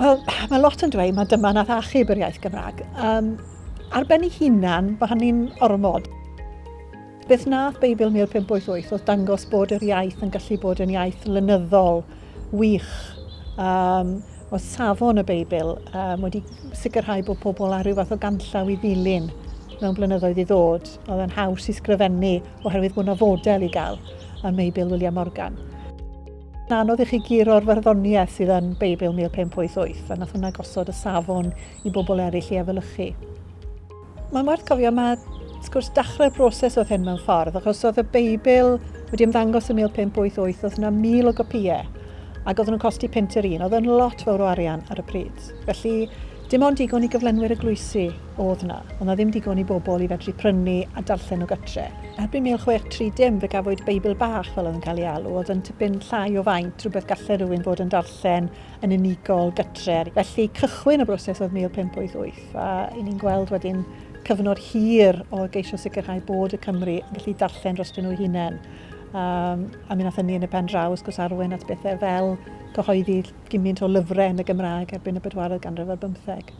Wel, mae lot yn dweud mae dyma nath achub yr iaith Gymraeg. Ar ben ei hunan, mae hynny'n ormod. Beth nath Beibl 1588 oedd dangos bod yr iaith yn gallu bod yn iaith lenyddol, wych. Oedd safon y Beibl wedi sicrhau bod pobl ar ryw fath o ganllaw i ddilyn mewn blynyddoedd i ddod. Oedd yn haws i sgrifennu oherwydd bod yna fodel i gael yn Beibl William Morgan. Anodd i chi guro'r farddoniaeth sydd yn Beibl 1588 a nath hwnna gosod y safon i bobl eraill i efelychu. Mae'n werth cofio mae sgwrs dechrau'r broses oedd hyn mewn ffordd, achos oedd y Beibl wedi ymddangos yn 1588, oedd yna 1000 o gopïau, ac oedd nhw'n costi punt yr un, oedd yn lot fawr o arian ar y pryd. Felly, dim ond digon i gyflenwyr eglwysu oedd yna, ond na ddim digon i bobl i fedru prynu a darllen o gytre. Erbyn 1630 fe gafwyd Beibl bach fel oedd yn cael ei alw, oedd yn tipyn llai o faint, rhywbeth gallai rhywun fod yn darllen yn unigol gytre. Felly cychwyn y broses oedd 1588, a ni'n gweld wedyn cyfnod hir o geisio sicrhau bod y Cymru yn gallu darllen dros nhw hunain. A mi nath hynny yn y pen draw wrth gwrs arwain at bethau fel cyhoeddi gymaint o lyfrau yn y Gymraeg erbyn y 4th ganrif ar 15.